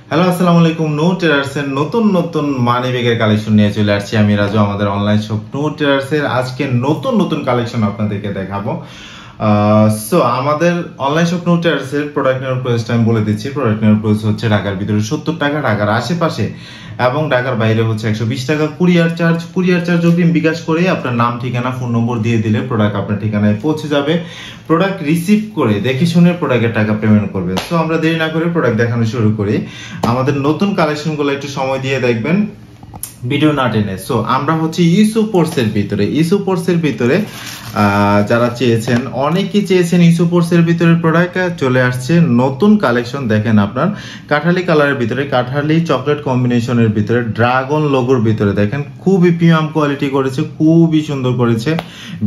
Hello আসসালামু আলাইকুম। No ট্রেডার্সের নতুন নতুন মানি ব্যাগের কালেকশন নিয়ে চলে আসছি আমি রাজু। আমাদের অনলাইন শপ নো ট্রেডার্সের আজকে নতুন নতুন কালেকশন আপনাদেরকে দেখাবো। সো আমাদের অনলাইন শপ নো ট্রেডার্সের প্রোডাক্ট নেওয়ার প্রাইসটা আমি বলে দিচ্ছি। প্রোডাক্ট নেওয়ার প্রাইস হচ্ছে ঢাকার ভিতরে 70 টাকা, ঢাকার আশেপাশে এবং ঢাকার বাইরে হচ্ছে 120 টাকা। কুরিয়ার চার্জ অগ্রিম বিকাশ করে আপনার নাম, ঠিকানা, ফোন নম্বর দিয়ে দিলে প্রোডাক্ট আপনার ঠিকানায় পৌঁছে যাবে। প্রোডাক্ট রিসিভ করে দেখে শুনে প্রোডাক্টের টাকা পেমেন্ট করবেন। সো আমরা দেরি না করে প্রোডাক্ট দেখানো শুরু করি। আমাদের নতুন কালেকশনগুলো একটু সময় দিয়ে দেখবেন, ভিডিও না টেনে। সো আমরা হচ্ছে ইস্যুপোর্টসের ভিতরে যারা চেয়েছেন, অনেকেই চেয়েছেন ইস্যুপোর্টসের ভিতরে প্রোডাক্ট চলে আসছে নতুন কালেকশন। দেখেন আপনার কাঠালি কালারের ভিতরে, কাঠালি চকলেট কম্বিনেশনের ভিতরে, ড্রাগন লোগোর ভিতরে দেখেন খুবই প্রিমিয়াম কোয়ালিটি করেছে, খুবই সুন্দর করেছে।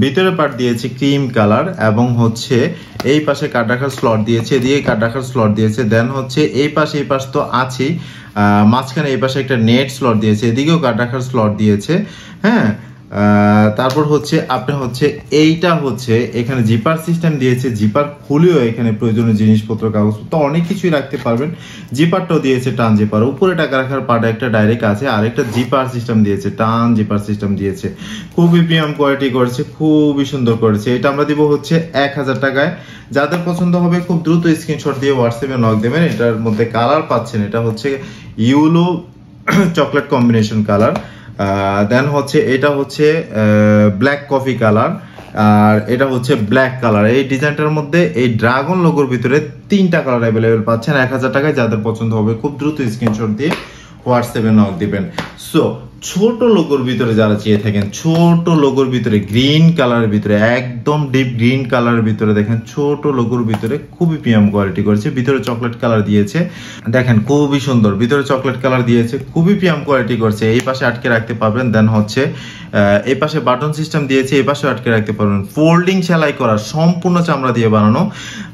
ভিতরে পার্ট দিয়েছে ক্রিম কালার এবং হচ্ছে এই পাশে কার্ড রাখার স্লট দিয়েছে, এদিকে কার্ড রাখার স্লট দিয়েছে। দেন হচ্ছে এই পাশ তো আছেই, মাঝখানে এই পাশে একটা নেট স্লট দিয়েছে, এদিকেও কার্ড রাখার স্লট দিয়েছে। হ্যাঁ, তারপর হচ্ছে আপনি হচ্ছে এইটা হচ্ছে এখানে জিপার সিস্টেম দিয়েছে, জিপার খুলেও এখানে প্রয়োজনীয় জিনিসপত্র, কাগজপত্র অনেক কিছুই রাখতে পারবেন। জিপারটাও দিয়েছে টান জিপার, উপরে টাকা রাখার পার্ট একটা ডাইরেক্ট আছে, আর একটা জিপার সিস্টেম দিয়েছে, টান জিপার সিস্টেম দিয়েছে। খুবই প্রিমিয়াম কোয়ালিটি করেছে, খুবই সুন্দর করেছে। এটা আমরা দিব হচ্ছে 1000 টাকায়। যাদের পছন্দ হবে খুব দ্রুত স্ক্রিনশট দিয়ে হোয়াটসঅ্যাপে নক দেবেন। এটার মধ্যে কালার পাচ্ছেন, এটা হচ্ছে ইয়েলো চকলেট কম্বিনেশন কালার, দেন হচ্ছে এটা হচ্ছে ব্ল্যাক কফি কালার, আর এটা হচ্ছে ব্ল্যাক কালার। এই ডিজাইনটার মধ্যে এই ড্রাগন লোগোর ভিতরে 3টা কালার অ্যাভেলেবেল পাচ্ছেন 1000 টাকায়। যাদের পছন্দ হবে খুব দ্রুত স্ক্রিনশট দিয়ে হোয়াটসঅ্যাপে নক দিবেন। সো ছোট লোগোর ভিতরে যারা চেয়ে থাকেন, ছোট লোগোর ভিতরে গ্রিন কালারের ভিতরে, একদম ডিপ গ্রিন কালারের ভিতরে দেখেন, ছোট লোগোর ভিতরে খুবই প্রিমিয়াম কোয়ালিটি করেছে। ভিতরে চকলেট কালার দিয়েছে, দেখেন খুবই সুন্দর, ভিতরে চকলেট কালার দিয়েছে, খুবই প্রিমিয়াম কোয়ালিটি করছে। এই পাশে আটকে রাখতে পারবেন। দেন হচ্ছে এই পাশে বাটন সিস্টেম দিয়েছে, এই পাশে আটকে রাখতে পারবেন। ফোল্ডিং সেলাই করা, সম্পূর্ণ চামড়া দিয়ে বানানো।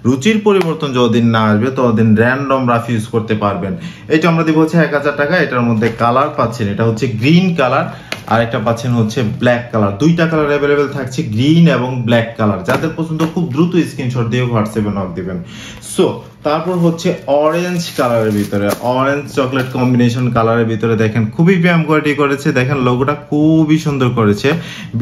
রুচির পরিবর্তন যতদিন না আসবে ততদিন র্যান্ডম রাফ ইউজ করতে পারবেন। এটা আমরা দিব হচ্ছে 1000 টাকা। এটার মধ্যে কালার পাচ্ছেন, এটা হচ্ছে গ্রিন কালার, আর একটা পাচ্ছেন হচ্ছে ব্ল্যাক কালার। 2টা কালার অ্যাভেলেবেল থাকছে, গ্রিন এবং ব্ল্যাক কালার। যাদের পছন্দ খুব দ্রুত স্ক্রিনশট দিয়ে হোয়াটসঅ্যাপে নক দিবেন। সো তারপর হচ্ছে অরেঞ্জ কালারের ভিতরে, অরেঞ্জ চকলেট কম্বিনেশন কালারের ভিতরে দেখেন খুবই প্রিমিয়াম কোয়ালিটি করেছে। দেখেন লোগোটা খুবই সুন্দর করেছে,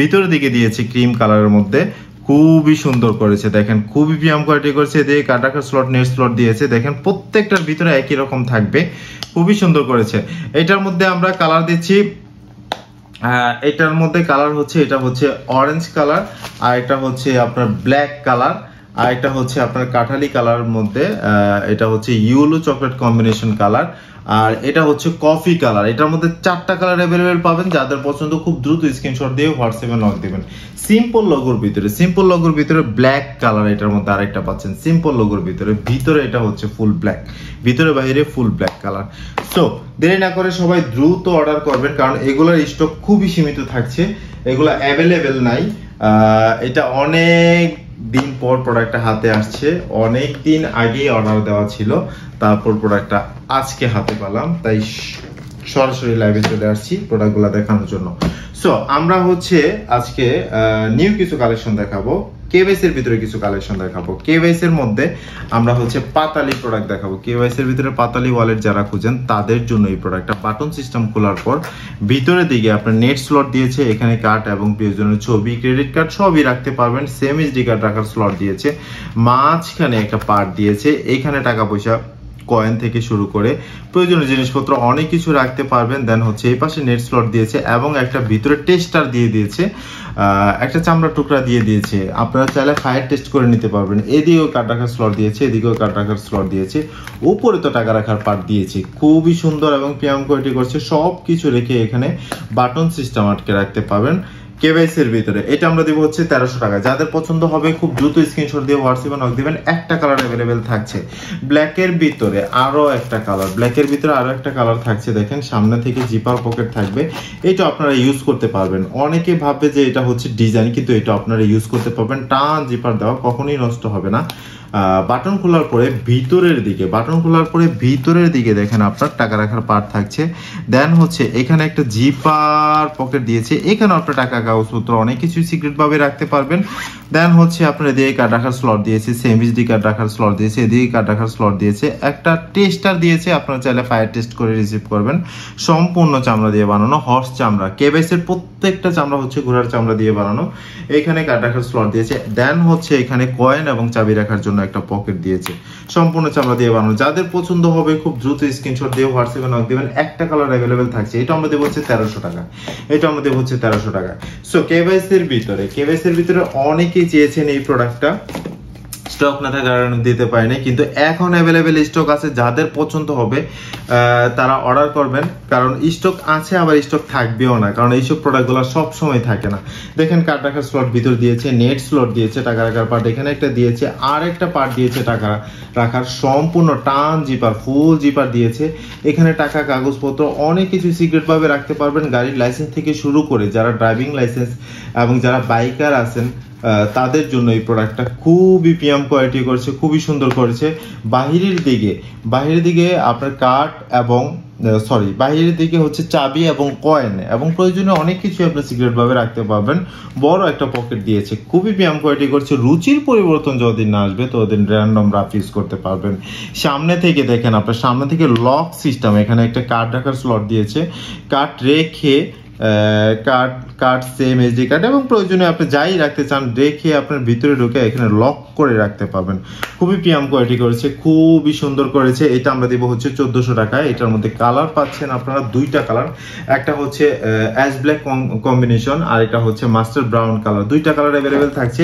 ভিতরের দিকে দিয়েছে ক্রিম কালারের মধ্যে, খুবই সুন্দর করেছে। দেখেন খুবই প্রিমিয়াম কোয়ালিটি করেছে। এদিকে কার্ড রাখার স্লট, নেট স্লট দিয়েছে। দেখেন প্রত্যেকটার ভিতরে একই রকম থাকবে, খুবই সুন্দর করেছে। এটার মধ্যে আমরা কালার দিচ্ছি, এটার মধ্যে কালার হচ্ছে, এটা হচ্ছে অরেঞ্জ কালার, আর এটা হচ্ছে আপনার ব্ল্যাক কালার, আর এটা হচ্ছে আপনার কাঠালি কালারের মধ্যে, এটা হচ্ছে ইয়েলো চকলেট কম্বিনেশন কালার, আর এটা হচ্ছে কফি কালার। এটার মধ্যে 4টা কালার অ্যাভেলেবেল পাবেন। যাদের পছন্দ খুব দ্রুত স্ক্রিনশট দিয়ে হোয়াটসঅ্যাপে নক দিবেন। সিম্পল লোগোর ভিতরে ব্ল্যাক কালার, এটার মধ্যে আরেকটা পাচ্ছেন সিম্পল লোগোর ভিতরে এটা হচ্ছে ফুল ব্ল্যাক, ভিতরে বাইরে ফুল ব্ল্যাক কালার। সো দেরি না করে সবাই দ্রুত অর্ডার করবেন, কারণ এগুলোর স্টক খুবই সীমিত থাকছে, এগুলো অ্যাভেলেবেল নাই। এটা অনেক দিন পর প্রোডাক্টটা হাতে আসছে, অনেক দিন আগেই অর্ডার দেওয়া ছিল, তারপর প্রোডাক্টটা আজকে হাতে পেলাম, তাই সরাসরি লাইভে চলে আসছি প্রোডাক্টগুলো দেখানোর জন্য। সো আমরা হচ্ছে আজকে নিউ কিছু কালেকশন দেখাবো, কেওয়াইস এর ভিতরে কিছু কালেকশন দেখাবো। কেওয়াইস এর মধ্যে আমরা হচ্ছে পাতালি প্রোডাক্ট দেখাবো। কেওয়াইস এর ভিতরে পাতালি ওয়ালেট যারা খুঁজেন তাদের জন্য এই প্রোডাক্টটা। বাটন সিস্টেম খোলার পর ভিতরের দিকে আপনার নেট স্লট দিয়েছে, এখানে কার্ড এবং প্রয়োজনীয় ছবি, ক্রেডিট কার্ড সবই রাখতে পারবেন। সেম এইচডি কার্ড রাখার স্লট দিয়েছে, মাঝখানে একটা পার্ট দিয়েছে, এখানে টাকা পয়সা, কয়েন থেকে শুরু করে প্রয়োজনীয় জিনিসপত্র অনেক কিছু রাখতে পারবেন। দেন হচ্ছে এই পাশে নেট স্লট দিয়েছে এবং একটা ভিতরে টেস্টার দিয়ে দিয়েছে, একটা চামড়া টুকরা দিয়ে দিয়েছে, আপনারা চাইলে ফায়ার টেস্ট করে নিতে পারবেন। এদিকেও কার্ড রাখার স্লট দিয়েছে, এদিকেও কার্ড রাখার স্লট দিয়েছে, উপরে তো টাকা রাখার পার্ট দিয়েছে। খুবই সুন্দর এবং প্রিমিয়াম কোয়ালিটি করছে। সব কিছু রেখে এখানে বাটন সিস্টেম আটকে রাখতে পারবেন কেওয়াইস এর ভিতরে। এটা আমরা দিব হচ্ছে 1300 টাকা। যাদের পছন্দ হবে খুব দ্রুত স্ক্রিনশট দিয়ে হোয়াটসঅ্যাপে নক দিবেন। একটা কালার অ্যাভেলেবেল থাকছে, ব্ল্যাকের ভিতরে আরো একটা কালার, ব্ল্যাকের ভিতরে আরো একটা কালার থাকছে। দেখেন সামনে থেকে জিপার পকেট থাকবে, এটা আপনারা ইউজ করতে পারবেন। অনেকে ভাববে যে এটা হচ্ছে ডিজাইন, কিন্তু এটা আপনারা ইউজ করতে পারবেন। টান জিপার দেওয়া, কখনোই নষ্ট হবে না। বাটন খোলার পরে ভিতরের দিকে দেখেন আপনার টাকা রাখার পার্ট থাকছে। দেন হচ্ছে এখানে একটা জিপার পকেট দিয়েছে, এখানে আপনার টাকা কাগজপত্র অনেক কিছু সিক্রেট ভাবে রাখতে পারবেন। দেন হচ্ছে আপনার এদিকে কার্ড রাখার স্লট দিয়েছে, এমএসডি কার্ড রাখার স্লট দিয়েছে, এদিকে কার্ড রাখার স্লট দিয়েছে, একটা টেস্টার দিয়েছে, আপনারা চাইলে ফায়ার টেস্ট করে রিসিভ করবেন। সম্পূর্ণ চামড়া দিয়ে বানানো, হর্স চামড়া, কেবেসের প্রত্যেকটা চামড়া হচ্ছে ঘোড়ার চামড়া দিয়ে বানানো। এখানে কার্ড রাখার স্লট দিয়েছে। দেন হচ্ছে এখানে কয়েন এবং চাবি রাখার জন্য একটা পকেট দিয়েছে, সম্পূর্ণ চামড়া দিয়ে বানানো। যাদের পছন্দ হবে খুব দ্রুত স্ক্রিনশট দিয়ে হোয়াটসঅ্যাপে নক দিবেন। একটা কালার অ্যাভেলেবেল থাকছে, এটা আমরা দেবো হচ্ছে 1300 টাকা, এটা আমরা দেবো হচ্ছে 1300 টাকা। সো কেবেসের ভিতরে অনেকেই চেয়েছেন এই প্রোডাক্টটা, স্টক না থাকার কারণে দিতে পারিনি, কিন্তু এখন অ্যাভেলেবেল স্টক আছে। যাদের পছন্দ হবে তারা অর্ডার করবেন, কারণ স্টক আছে, আবার স্টক থাকবেও না, কারণ এইসব প্রোডাক্টগুলো সব সময় থাকে না। দেখেন কার্ড রাখার স্লট ভিতর দিয়েছে, নেট স্লট দিয়েছে, টাকা রাখার পার্ট এখানে একটা দিয়েছে, আর একটা পার্ট দিয়েছে টাকা রাখার, সম্পূর্ণ টান জিপার, ফুল জিপার দিয়েছে। এখানে টাকা কাগজপত্র অনেক কিছু সিক্রেট ভাবে রাখতে পারবেন। গাড়ির লাইসেন্স থেকে শুরু করে যারা ড্রাইভিং লাইসেন্স এবং যারা বাইকার আছেন তাদের জন্য এই প্রোডাক্টটা খুবই প্রিমিয়াম কোয়ালিটি করেছে, খুবই সুন্দর করেছে। বাহিরের দিকে আপনার কার্ড এবং বাহিরের দিকে হচ্ছে চাবি এবং কয়েন এবং প্রয়োজনীয় অনেক কিছু আপনি সিক্রেট ভাবে রাখতে পারবেন। বড় একটা পকেট দিয়েছে, খুবই প্রিমিয়াম কোয়ালিটি করছে। রুচির পরিবর্তন যতদিন না আসবে ততদিন র্যান্ডম রাফ ইউজ করতে পারবেন। সামনে থেকে দেখেন, আপনার সামনে থেকে লক সিস্টেম, এখানে একটা কার্ড রাখার স্লট দিয়েছে, কার্ড রেখে কার্ড সেম এসডি কার্ড এবং প্রয়োজনে আপনি যাই রাখতে চান রেখে আপনার ভিতরে ঢুকে এখানে লক করে রাখতে পারবেন। খুবই প্রিমিয়াম কোয়ালিটি করেছে, খুবই সুন্দর করেছে। এটা আমরা দিব হচ্ছে 1400 টাকায়। এটার মধ্যে কালার পাচ্ছেন আপনারা দুইটা কালার, একটা হচ্ছে অ্যাশ ব্ল্যাক কম্বিনেশন আর এটা হচ্ছে মাস্টার ব্রাউন কালার। দুইটা কালার অ্যাভেলেবেল থাকছে।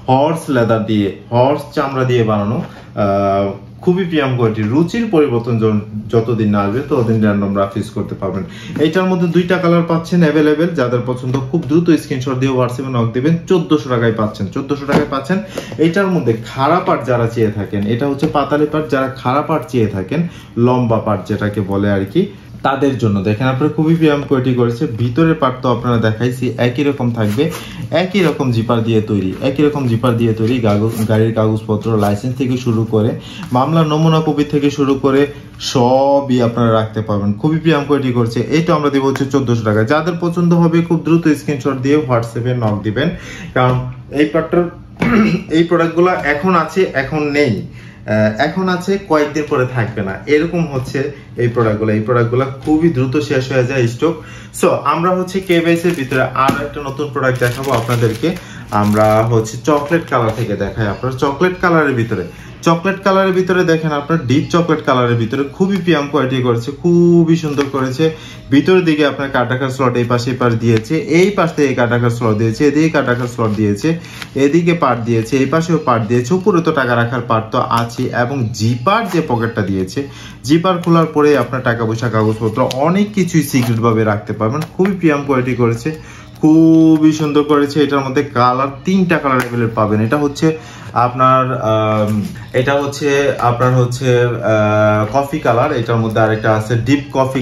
হর্স লেদার দিয়ে, হর্স চামড়া দিয়ে বানানো, খুবই প্রিমিয়াম কোয়ালিটি। রুচির পরিবর্তন যতদিন না আসবে ততদিন র্যান্ডম রাফ ইউজ করতে পারবেন। এইটার মধ্যে দুইটা কালার পাচ্ছেন অ্যাভেলেবেল। যাদের পছন্দ খুব দ্রুত স্ক্রিনশট দিয়ে হোয়াটসঅ্যাপে নক দিবেন। 1400 টাকায় পাচ্ছেন, 1400 টাকায় পাচ্ছেন। এইটার মধ্যে খাড়া পার্ট যারা চেয়ে থাকেন, এটা হচ্ছে পাতালি পার্ট, যারা খাড়া পার্ট চেয়ে থাকেন, লম্বা পার্ট যেটাকে বলে আর কি, তাদের জন্য দেখেন আপনারা খুবই প্রিমিয়াম কোয়ালিটি করেছে। ভিতরের পার্ট তো আপনারা দেখাইছি, একই রকম থাকবে, একই রকম জিপার দিয়ে তৈরি, গাড়ির কাগজপত্র, লাইসেন্স থেকে শুরু করে মামলার নমুনা কপি থেকে শুরু করে সবই আপনারা রাখতে পারবেন। খুবই প্রিমিয়াম কোয়ালিটি করছে। এইটা আমরা দেবো হচ্ছে 1400 টাকা। যাদের পছন্দ হবে খুব দ্রুত স্ক্রিনশট দিয়ে হোয়াটসঅ্যাপে নক দিবেন, কারণ এই প্রোডাক্টগুলো এখন আছে, এখন নেই, এখন আছে, কয়েকদিন পরে থাকবে না, এরকম হচ্ছে এই প্রোডাক্টগুলো খুবই দ্রুত শেষ হয়ে যায় স্টক। সো আমরা হচ্ছে কেবিএস এর ভিতরে আরো একটা নতুন প্রোডাক্ট দেখাবো আপনাদেরকে। আমরা হচ্ছে চকলেট কালার থেকে দেখাই। আপনার চকলেট কালারের ভিতরে দেখেন, আপনার ডিপ চকলেট কালারের ভিতরে খুবই প্রিমিয়াম কোয়ালিটি করেছে, খুবই সুন্দর করেছে। ভিতরের দিকে আপনার কার্ড রাখার স্লট এই পাশে দিয়েছে, এই পাশ থেকে কার্ড রাখার স্লট দিয়েছে, এদিকে কার্ড রাখার স্লট দিয়েছে, এদিকে পার্ট দিয়েছে, এই পাশেও পার্ট দিয়েছে, উপরে তো টাকা রাখার পার্ট তো আছে, এবং জিপার যে পকেটটা দিয়েছে, জিপার খোলার পরে আপনার টাকা পয়সা কাগজপত্র অনেক কিছুই সিক্রেট ভাবে রাখতে পারবেন। খুবই প্রিমিয়াম কোয়ালিটি করেছে, খুবই সুন্দর করেছে। এটার মধ্যে কালার 3টা কালার অ্যাভেলেবল পাবেন। এটা হচ্ছে আপনার কফি কালার, এটার মধ্যে আরেকটা আছে ডিপ কফি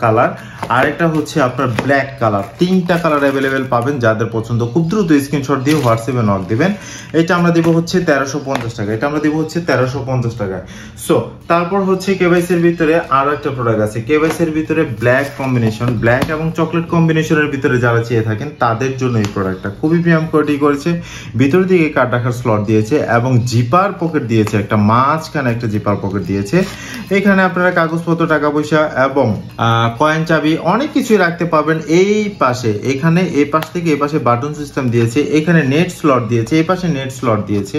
কালার, আরেকটা হচ্ছে আপনার ব্ল্যাক কালার। 3টা কালার অ্যাভেলেবেল পাবেন। যাদের পছন্দ খুব দ্রুত স্ক্রিনশট দিয়ে হোয়াটসঅ্যাপে নক দিবেন। এটা আমরা দিব হচ্ছে 1350 টাকা, এটা আমরা দিব হচ্ছে 1350 টাকায়। সো তারপর হচ্ছে কেবিএস এর ভিতরে আরো একটা প্রোডাক্ট আছে। কেবিএস এর ভিতরে ব্ল্যাক কম্বিনেশন, ব্ল্যাক এবং চকলেট কম্বিনেশনের ভিতরে যারা চেয়ে থাকেন তাদের জন্য এই প্রোডাক্টটা খুবই প্রিমিয়াম কোয়ালিটি করেছে। ভিতর দিকে কার্ড রাখার স্লট দিয়েছে এবং জিপার পকেট দিয়েছে, একটা মাঝখানে একটা জিপার পকেট দিয়েছে। এখানে আপনারা কাগজপত্র, টাকা পয়সা এবং কয়েন, চাবি অনেক কিছুই রাখতে পারবেন। এই পাশে এখানে এই পাশ থেকে এই পাশে বাটন সিস্টেম দিয়েছে, এখানে নেট স্লট দিয়েছে, এই পাশে নেট স্লট দিয়েছে,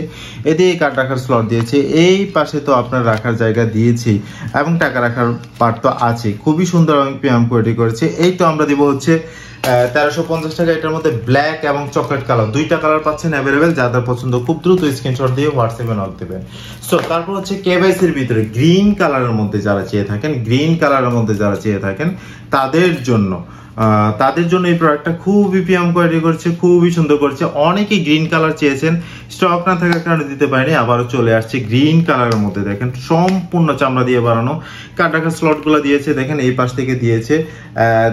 এদিকে কার্ড রাখার স্লট দিয়েছে, এই পাশে তো আপনার রাখার জায়গা দিয়েছেই এবং টাকা রাখার পার্ট তো আছে। খুবই সুন্দর এবং প্রিমিয়াম কোয়ালিটি করেছে। এই তো আমরা দিব হচ্ছে 1350 টাকা। এটার মধ্যে ব্ল্যাক এবং চকলেট কালার 2টা কালার পাচ্ছেন অ্যাভেলেবেল। যাদের পছন্দ খুব দ্রুত স্ক্রিনশট দিয়ে হোয়াটসঅ্যাপে নক দিবেন। সো তারপর হচ্ছে কেবিএস এর ভিতরে গ্রিন কালারের মধ্যে যারা চেয়ে থাকেন, তাদের জন্য এই প্রোডাক্টটা খুবই প্রিমিয়াম কোয়ালিটি করছে, খুবই সুন্দর করছে। অনেকেই গ্রিন কালার চেয়েছেন, স্টক না থাকার কারণে দিতে পারিনি, আবারও চলে আসছে গ্রিন কালারের মধ্যে। দেখেন সম্পূর্ণ চামড়া দিয়ে বানানো, কার্ড রাখার স্লট গুলো দিয়েছে, দেখেন এই পাশ থেকে দিয়েছে,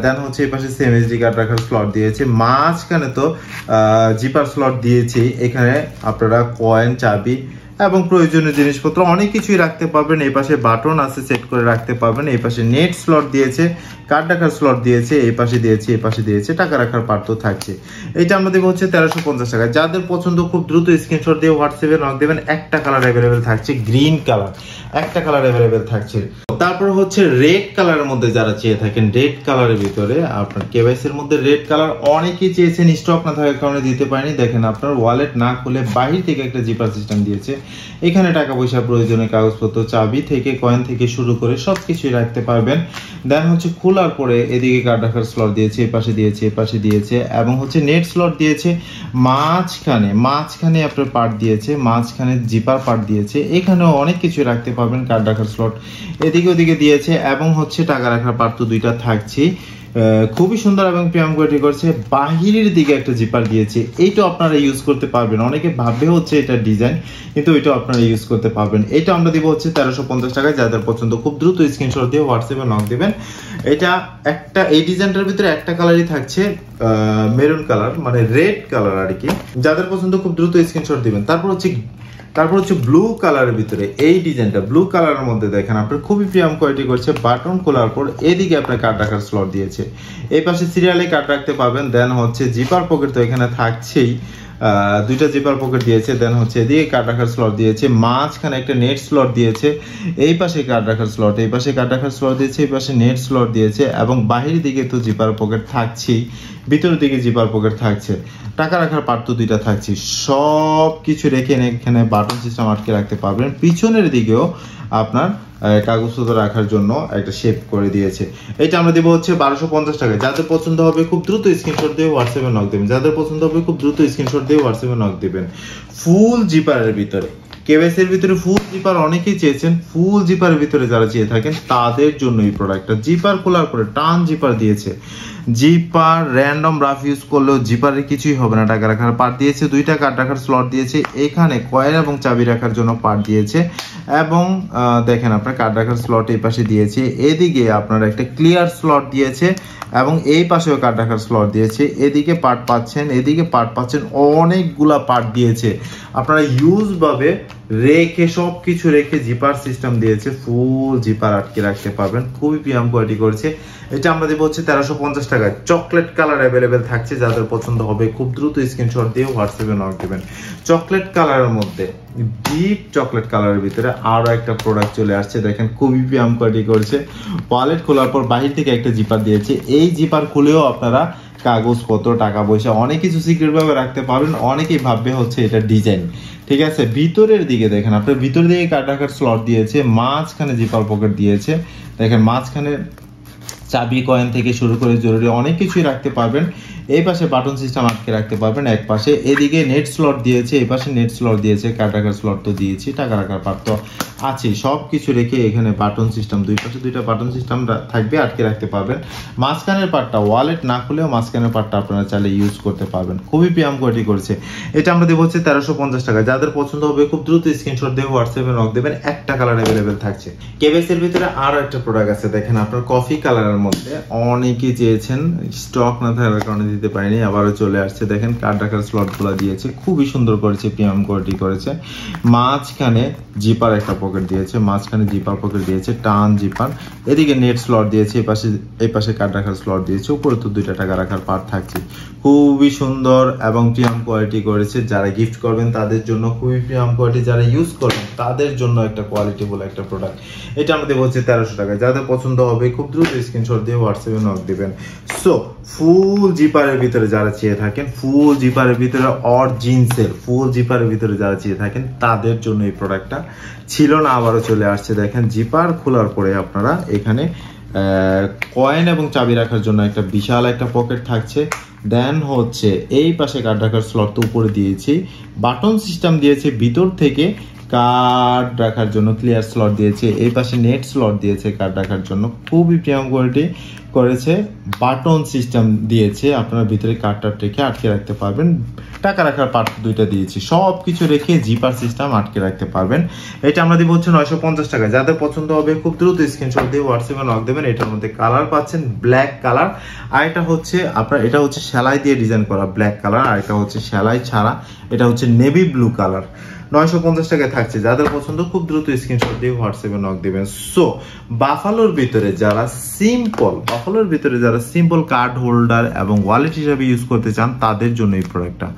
দেন হচ্ছে এই পাশে এমএসডি কার্ড রাখার স্লট দিয়েছে, মাঝখানে তো জিপার স্লট দিয়েছে। এখানে আপনারা কয়েন, চাবি এবং প্রয়োজনীয় জিনিসপত্র অনেক কিছুই রাখতে পারবেন। এই পাশে বাটন আছে, সেট করে রাখতে পারবেন। এই পাশে নেট স্লট দিয়েছে, কার্ড রাখার স্লট দিয়েছে, এই পাশে দিয়েছে, এই পাশে দিয়েছে, টাকা রাখার পার্ট তো থাকছে। এটা আমরা দেবো হচ্ছে 1350 টাকা। যাদের পছন্দ খুব দ্রুত স্ক্রিনশট দিয়ে হোয়াটসঅ্যাপে নক দেবেন। একটা কালার অ্যাভেলেবেল থাকছে, গ্রিন কালার, একটা কালার অ্যাভেলেবেল থাকছে। তারপর হচ্ছে রেড কালারের মধ্যে যারা চেয়ে থাকেন, রেড কালারের ভিতরে আপনার কেওয়াইসির মধ্যে রেড কালার অনেকেই চেয়েছেন, স্টক না থাকার কারণে দিতে পারেনি। দেখেন আপনার ওয়ালেট না খুলে বাহির থেকে একটা জিপার সিস্টেম দিয়েছে। এখানে টাকা পয়সা, প্রয়োজনীয় কাগজপত্র, চাবি থেকে কয়েন থেকে শুরু করে সবকিছুই রাখতে পারবেন। দেন হচ্ছে খোলার পরে এদিকে কার্ড রাখার স্লট দিয়েছে, এই পাশে দিয়েছে, এই পাশে দিয়েছে, এবং হচ্ছে নেট স্লট দিয়েছে। মাঝখানে আপনার পার্ট দিয়েছে, মাঝখানে জিপার পার্ট দিয়েছে। এখানেও অনেক কিছু রাখতে পারবেন, কার্ড রাখার স্লট এদিকে ওদিকে দিয়েছে, এবং হচ্ছে টাকা রাখার পার্ট তো দুইটা থাকছে। খুবই সুন্দর এবং প্রিমিয়াম কোয়ালিটি করছে। বাহিরের দিকে একটা জিপার দিয়েছে, এইটা আপনারা ইউজ করতে পারবেন। অনেকে ভাববে হচ্ছে এটা ডিজাইন, কিন্তু এটা আপনারা ইউজ করতে পারবেন। এটা আমরা দিব হচ্ছে 1350 টাকায়। যাদের পছন্দ খুব দ্রুত স্ক্রিনশট দিয়ে হোয়াটসঅ্যাপে নক দিবেন। এটা একটা, এই ডিজাইনটার ভিতরে একটা কালারই থাকছে, মেরুন কালার, মানে রেড কালার আর কি। যাদের পছন্দ খুব দ্রুত স্ক্রিনশট দিবেন। তারপর হচ্ছে ব্লু কালারের ভিতরে এই ডিজাইনটা, ব্লু কালারের মধ্যে দেখেন আপনার খুবই প্রিমিয়াম কোয়ালিটি করছে। বাটন খোলার পর এদিকে আপনার কার্ড রাখার স্লট দিয়েছে, এই পাশে সিরিয়ালে কার্ড রাখতে পারবেন। দেন হচ্ছে জিপার পকেট তো এখানে থাকছেই, দুইটা জিপার পকেট দিয়েছে। দেন হচ্ছে এদিকে কার্ড রাখার স্লট দিয়েছে, মাঝখানে একটা নেট স্লট দিয়েছে, এই পাশে কার্ড রাখার স্লট, এই পাশে কার্ড রাখার স্লট দিয়েছে, এই পাশে নেট স্লট দিয়েছে, এবং বাহিরের দিকে তো জিপার পকেট থাকছেই, ভিতরের দিকে জিপার পকেট থাকছে, টাকা রাখার পার্ট তো দুইটা থাকছে। সব কিছু রেখে এখানে বাটন সিস্টেম আটকে রাখতে পারবেন। পিছনের দিকেও আপনার কাগজপত্র রাখার জন্য একটা শেপ করে দিয়েছে। এটা আমরা দেবো হচ্ছে 1250 টাকায়। যাদের পছন্দ হবে খুব দ্রুত স্ক্রিনশট দিয়ে হোয়াটসঅ্যাপে নক দেবেন। যাদের পছন্দ হবে খুব দ্রুত স্ক্রিনশট দিয়ে হোয়াটসঅ্যাপে নক দিবেন। ফুল জিপারের ভিতরে, কেওয়াইসির ভিতরে ফুল জিপার অনেকেই চেয়েছেন। ফুল জিপারের ভিতরে যারা চেয়ে থাকেন তাদের জন্য এই প্রোডাক্টটা। জিপার খোলার পরে টান জিপার দিয়েছে, জিপার র্যান্ডম রাফ ইউজ করলেও জিপারের কিছুই হবে না। টাকা রাখার পার্ট দিয়েছে, দুইটা কার্ড রাখার স্লট দিয়েছে, এখানে কয়েন এবং চাবি রাখার জন্য পার্ট দিয়েছে, এবং দেখেন আপনার কার্ড রাখার স্লট এই পাশে দিয়েছে, এদিকে আপনার একটা ক্লিয়ার স্লট দিয়েছে, এবং এই পাশেও কার্ড রাখার স্লট দিয়েছে। এদিকে পার্ট পাচ্ছেন, এদিকে পার্ট পাচ্ছেন, অনেকগুলা পার্ট দিয়েছে। আপনারা ইউজ ভাবে রেখে সবকিছু রেখে জিপার সিস্টেম দিয়েছে, ফুল জিপার আটকে রাখতে পারবেন। খুবই প্রিমিয়াম কোয়ালিটি করছে। এটা আমরা দেবো হচ্ছে 1350 টাকায়। চকলেট কালার অ্যাভেলেবেল থাকছে, যাদের পছন্দ হবে খুব দ্রুত স্ক্রিনশট দিয়ে হোয়াটসঅ্যাপে নক দেবেন। চকলেট কালারের মধ্যে, ডিপ চকলেট কালারের ভিতরে আরো একটা প্রোডাক্ট চলে আসছে। দেখেন খুবই প্রিমিয়াম কোয়ালিটি করছে। ওয়ালেট খোলার পর বাহির থেকে একটা জিপার দিয়েছে, এই জিপার খুলেও আপনারা কাগজপত্র, টাকা পয়সা অনেক কিছু সিক্রেট ভাবে রাখতে পারবেন। অনেকেই ভাববে হচ্ছে এটা ডিজাইন, ঠিক আছে। ভিতরের দিকে দেখেন আপনার ভিতরের দিকে কার্ড রাখার স্লট দিয়েছে, মাঝখানে জিপার পকেট দিয়েছে। দেখেন মাঝখানে চাবি, কয়েন থেকে শুরু করে জরুরি অনেক কিছুই রাখতে পারবেন। এই পাশে বাটন সিস্টেম আটকে রাখতে পারবেন এক পাশে, এদিকে নেট স্লট দিয়েছে, এই পাশে নেট স্লট দিয়েছে, কার্ড রাখার স্লট তো দিয়েছি, টাকা রাখার পার্ট তো আছে। সব কিছু রেখে এখানে বাটন সিস্টেম, দুই পাশে দুইটা বাটন সিস্টেম থাকবে, আটকে রাখতে পারবেন। মাঝখানের পার্টটা ওয়ালেট না খুলেও মাঝখানের পার্টটা আপনারা চাইলে ইউজ করতে পারবেন। খুবই প্রিমিয়াম কোয়ালিটি করেছে। এটা আমরা দেবো হচ্ছে 1350 টাকা। যাদের পছন্দ হবে খুব দ্রুত স্ক্রিনশট দিয়ে হোয়াটসঅ্যাপে নক দেবেন। একটা কালার অ্যাভেলেবেল থাকছে। কেওয়াইসির ভিতরে আরো একটা প্রোডাক্ট আছে, দেখেন আপনার কফি কালারের মধ্যে অনেকেই চেয়েছেন, স্টক না থাকার কারণে দিতে পারিনি, আবারও চলে আসছে। দেখেন কার্ড রাখার স্লট গুলা দিয়েছে, খুবই সুন্দর করেছে, প্রিমিয়াম কোয়ালিটি করেছে। মাঝখানে জিপার একটা পকেট দিয়েছে, মাঝখানে জিপার পকেট দিয়েছে, টান জিপার, এদিকে নেট স্লট দিয়েছে, এই পাশে কার্ড রাখার স্লট দিয়েছে, উপরে তো দুইটা টাকা রাখার পার্ট থাকছে। খুবই সুন্দর এবং প্রিমিয়াম কোয়ালিটি করেছে। যারা গিফট করবেন তাদের জন্য খুবই প্রিমিয়াম কোয়ালিটি, যারা ইউজ করবেন তাদের জন্য একটা কোয়ালিটি বলে একটা প্রোডাক্ট। এটা আমাদের বলছে 1300 টাকায়। যাদের পছন্দ হবে খুব দ্রুত স্ক্রিনশট দিয়ে হোয়াটসঅ্যাপে নক দিবেন। সো ফুল জিপারের ভিতরে যারা চেয়ে থাকেন, ফুল জিপারের ভিতরে জিন্সের ফুল জিপারের ভিতরে যারা চেয়ে থাকেন তাদের জন্য এই প্রোডাক্টটা ছিল না, আবারও চলে আসছে। দেখেন জিপার খোলার পরে আপনারা এখানে কয়েন এবং চাবি রাখার জন্য একটা বিশাল একটা পকেট থাকছে। দেন হচ্ছে এই পাশে কার্ড রাখার স্লট তো উপরে দিয়েছি, বাটন সিস্টেম দিয়েছে, ভিতর থেকে কার্ড রাখার জন্য ক্লিয়ার স্লট দিয়েছে, এই পাশে নেট স্লট দিয়েছে কার্ড রাখার জন্য। খুবই প্রিমিয়াম কোয়ালিটি করেছে। বাটন সিস্টেম দিয়েছে, আপনারা ভিতরে কার্ডটা রেখে আটকে রাখতে পারবেন। টাকা রাখার পার্ট দুইটা দিয়েছি, সব কিছু রেখে জিপার সিস্টেম আটকে রাখতে পারবেন। এটা আমরা দিব হচ্ছে 950 টাকা। যাদের পছন্দ হবে খুব দ্রুত স্ক্রিনশট দিয়ে হোয়াটসঅ্যাপে নক দেবেন। এটার মধ্যে কালার পাচ্ছেন ব্ল্যাক কালার, আর এটা হচ্ছে আপনার, এটা হচ্ছে সেলাই দিয়ে ডিজাইন করা ব্ল্যাক কালার, আর এটা হচ্ছে সেলাই ছাড়া, এটা হচ্ছে নেভি ব্লু কালার। 950 টাকায় থাকছে। যাদের পছন্দ খুব দ্রুত স্ক্রিনশট দিয়ে হোয়াটসঅ্যাপে নক দিবেন। সো বাফালোর ভিতরে যারা সিম্পল কার্ড হোল্ডার এবং ওয়ালেট হিসাবে ইউজ করতে চান তাদের জন্য এই প্রোডাক্টটা।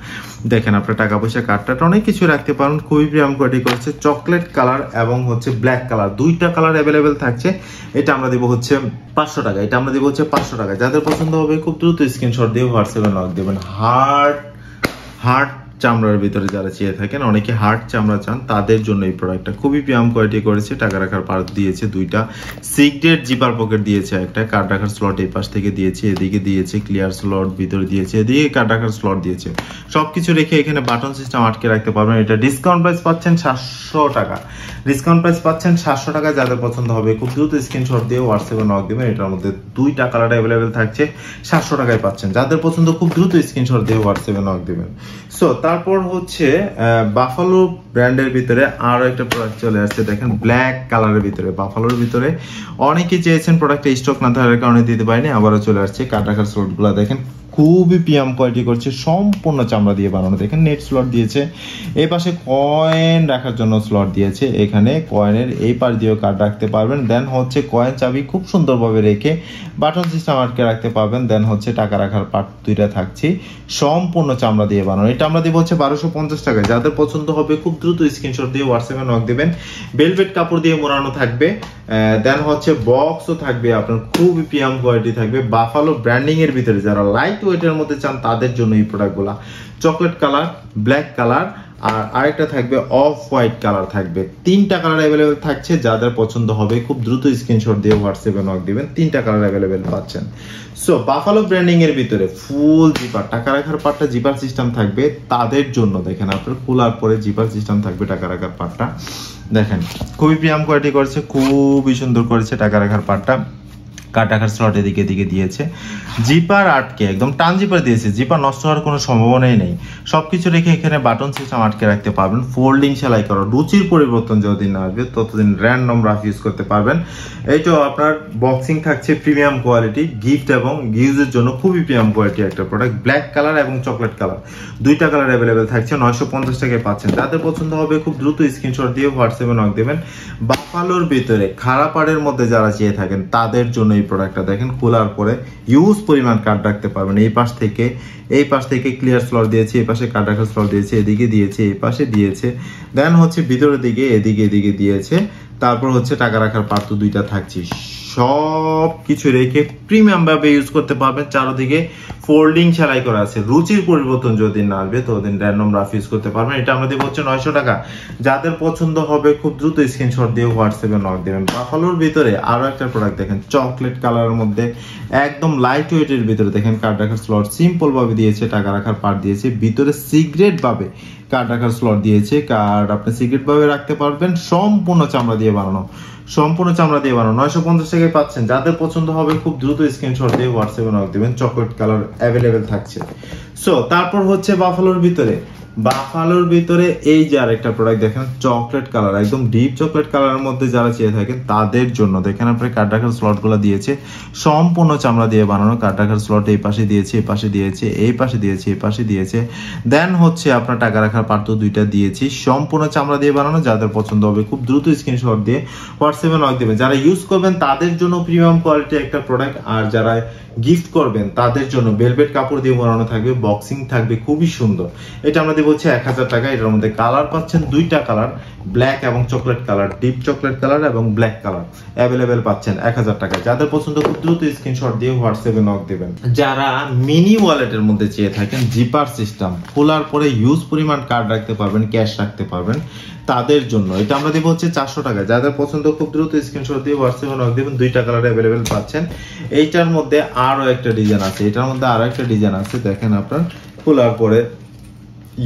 দেখেন আপনার টাকা পয়সা কার্ডটা অনেক কিছু রাখতে পারেন, খুবই প্রিমিয়াম কোয়ালিটি করছে। চকলেট কালার এবং হচ্ছে ব্ল্যাক কালার, দুইটা কালার অ্যাভেলেবেল থাকছে। এটা আমরা দিব হচ্ছে 500 টাকা, এটা আমরা দিব হচ্ছে 500 টাকা। যাদের পছন্দ হবে খুব দ্রুত স্ক্রিনশট দিয়ে হোয়াটসঅ্যাপে নক দিবেন। হার্ট চামড়ার ভিতরে যারা চেয়ে থাকেন, অনেকে হার্ট চামড়া চান, তাদের জন্য এই প্রোডাক্টটা খুবই প্রিমিয়াম কোয়ালিটি করেছে। টাকা রাখার পার্ট দিয়েছে দুইটা, সিক্রেট জিপার পকেট দিয়েছে একটা, কার্ড রাখার স্লট এই পাশ থেকে দিয়েছে, এদিকে দিয়েছে ক্লিয়ার স্লট, ভিতরে দিয়েছে, এদিকে কার্ড রাখার স্লট দিয়েছে। সবকিছু রেখে এখানে বাটন সিস্টেম আটকে রাখতে পারবেন। এটা ডিসকাউন্ট প্রাইস পাচ্ছেন 700 টাকা, ডিসকাউন্ট প্রাইস পাচ্ছেন 700 টাকা। যাদের পছন্দ হবে খুব দ্রুত স্ক্রিনশট দিয়ে হোয়াটসঅ্যাপে নক দিবেন। এটার মধ্যে দুইটা কালার অ্যাভেলেবেল থাকছে, 700 টাকায় পাচ্ছেন। যাদের পছন্দ খুব দ্রুত স্ক্রিনশট দিয়ে হোয়াটসঅ্যাপে নক দিবেন। সো তারপর হচ্ছে বাফালো ব্র্যান্ডের ভিতরে আরো একটা প্রোডাক্ট চলে আসছে। দেখেন ব্ল্যাক কালারের ভিতরে, বাফালোর ভিতরে অনেকে চেয়েছেন, প্রোডাক্টে স্টক না থাকার কারণে দিতে পারিনি, আবারও চলে আসছে। কার্ড রাখার স্লট গুলা দেখেন খুবই প্রিমিয়াম কোয়ালিটি করছে, সম্পূর্ণ চামড়া দিয়ে বানানো। দেখেন নেট স্লট দিয়েছে, এই পাশে কয়েন রাখার জন্য স্লট দিয়েছে, এখানে কয়েনের এই পাশ দিয়েও কার্ড রাখতে পারবেন। দেন হচ্ছে কয়েন চাবি খুব সুন্দরভাবে রেখে বাটন সিস্টেম আটকে রাখতে পারবেন। দেন হচ্ছে টাকা রাখার পার্ট দুইটা থাকছে, সম্পূর্ণ চামড়া দিয়ে বানানো। এটা আমরা দিব হচ্ছে 1250 টাকায়। যাদের পছন্দ হবে খুব দ্রুত স্ক্রিনশট দিয়ে হোয়াটসঅ্যাপে নক দিবেন। ভেলভেট কাপড় দিয়ে মোড়ানো থাকবে। দেন হচ্ছে বক্সও থাকবে আপনার, খুবই প্রিমিয়াম কোয়ালিটি থাকবে। বাফালো ব্র্যান্ডিং এর ভিতরে যারা লাইট ওয়েটের মধ্যে চান তাদের জন্য এই প্রোডাক্টগুলা। চকলেট কালার, ব্ল্যাক কালার আর আরেকটা থাকবে অফ হোয়াইট কালার থাকবে। তিনটা কালার অ্যাভেলেবেল থাকছে। যাদের পছন্দ হবে খুব দ্রুত স্ক্রিনশট দিয়ে হোয়াটসঅ্যাপে নক দিবেন। তিনটা কালার অ্যাভেলেবেল পাচ্ছেন। সো বাফালো ব্র্যান্ডিং এর ভিতরে ফুল জিপার, টাকা রাখার পার্টটা জিপার সিস্টেম থাকবে তাদের জন্য। দেখেন আপনার খোলার পরে জিপার সিস্টেম থাকবে টাকা রাখার পার্টটা। দেখেন খুবই প্রিমিয়াম কোয়ালিটি করেছে, খুবই সুন্দর করেছে টাকা রাখার পার্টটা। কার্ড রাখার স্লট এদিকে দিয়েছে, জিপার আটকে একদম টান জিপার দিয়েছে, জিপার নষ্ট হওয়ার কোনো সম্ভাবনাই নেই। সবকিছু রেখে এখানে বাটন সিস্টেম আটকে রাখতে পারবেন। ফোল্ডিং সেলাই করা, রুচির পরিবর্তন যতদিন না আসবে ততদিন র্যান্ডম রাফ ইউজ করতে পারবেন। এইটাও আপনার বক্সিং থাকছে, প্রিমিয়াম কোয়ালিটি, গিফট এবং ইউজের জন্য খুবই প্রিমিয়াম কোয়ালিটি একটা প্রোডাক্ট। ব্ল্যাক কালার এবং চকলেট কালার, দুইটা কালার অ্যাভেলেবেল থাকছে, 950 টাকায় পাচ্ছেন। যাদের পছন্দ হবে খুব দ্রুত স্ক্রিনশট দিয়ে হোয়াটসঅ্যাপে নক দেবেন। বাফালোর ভিতরে খারাপ পাড়ের মধ্যে যারা চেয়ে থাকেন তাদের জন্য এই প্রোডাক্টটা। দেখেন খোলার পরে ইউজ পরিমাণ কার্ড রাখতে পারবেন। এই পাশ থেকে ক্লিয়ার স্লট দিয়েছে, এই পাশে কার্ড রাখার স্লট দিয়েছে, এদিকে দিয়েছে, এই পাশে দিয়েছে। দেন হচ্ছে ভিতরের দিকে এদিকে দিয়েছে। তারপর হচ্ছে টাকা রাখার পার্ট তো দুইটা থাকছে। সব কিছু রেখে প্রিমিয়াম ভাবে ইউজ করতে পারবেন। চারদিকে ফোল্ডিং সেলাই করা আছে, রুচির পরিবর্তন যদি না আসবে ততদিন র্যান্ডম রাফ ইউজ করতে পারবেন। এটা আমরা দেবো হচ্ছে 900 টাকা। যাদের পছন্দ হবে খুব দ্রুত স্ক্রিনশট দিয়ে হোয়াটসঅ্যাপে নক দেবেন। বাফালোর ভিতরে আরো একটা প্রোডাক্ট দেখেন, চকলেট কালারের মধ্যে একদম লাইট ওয়েটের ভিতরে। দেখেন কার্ড রাখার স্লট সিম্পল ভাবে দিয়েছে, টাকা রাখার পার্ট দিয়েছে, ভিতরে সিক্রেট ভাবে কার্ড রাখার স্লট দিয়েছে। কার্ড আপনি সিক্রেট ভাবে রাখতে পারবেন, সম্পূর্ণ চামড়া দিয়ে বানানো, 950 টাকায় পাচ্ছেন। যাদের পছন্দ হবে খুব দ্রুত স্ক্রিনশট দিয়ে হোয়াটসঅ্যাপে নক দিবেন। চকলেট কালার অ্যাভেলেবেল থাকছে। সো তারপর হচ্ছে বাফালোর ভিতরে এই যে আরেকটা প্রোডাক্ট দেখেন, চকলেট কালার, একদম ডিপ চকলেট কালারের মধ্যে যারা চেয়ে থাকেন তাদের জন্য। দেখেন আপনার কার্ড রাখার স্লট গুলো দিয়েছে, সম্পূর্ণ চামড়া দিয়ে বানানো। কার্ড রাখার স্লট এই পাশে দিয়েছে, এই পাশে দিয়েছে, এই পাশে দিয়েছে, এই পাশে দিয়েছে। দেন হচ্ছে আপনার টাকা রাখার পার্ট তো দুইটা দিয়েছি, সম্পূর্ণ চামড়া দিয়ে বানানো। যাদের পছন্দ হবে খুব দ্রুত স্ক্রিনশট দিয়ে হোয়াটসঅ্যাপে নক দেবেন। যারা ইউজ করবেন তাদের জন্য প্রিমিয়াম কোয়ালিটি একটা প্রোডাক্ট, আর যারা গিফট করবেন তাদের জন্য ভেলভেট কাপড় দিয়ে বানানো থাকবে, বক্সিং থাকবে, খুবই সুন্দর। এটা আমরা দেবো হচ্ছে 1000 টাকা। এটার মধ্যে কালার পাচ্ছেন দুইটা কালার, ব্ল্যাক এবং chocolate colour, deep chocolate colour এবং ব্ল্যাক কালার অ্যাভেলেবেল পাচ্ছেন 1000 টাকায়। যাদের পছন্দ খুব দ্রুত স্ক্রিনশট দিয়ে হোয়াটসঅ্যাপে নক দেবেন। যারা মিনি ওয়ালেটের মধ্যে চেয়ে থাকেন, জিপার সিস্টেম, খোলার পরে ইউজ পরিমাণ কার্ড রাখতে পারবেন, ক্যাশ রাখতে পারবেন, তাদের জন্য এটা আমরা দেবো হচ্ছে 400 টাকা। যাদের পছন্দ খুব দ্রুত স্ক্রিনশট দিয়ে হোয়াটসঅ্যাপে নক দেবেন। দুইটা কালার অ্যাভেলেবেল পাচ্ছেন। এইটার মধ্যে আরো একটা ডিজাইন আছে, এটার মধ্যে আরো একটা ডিজাইন আছে। দেখেন আপনার খোলার পরে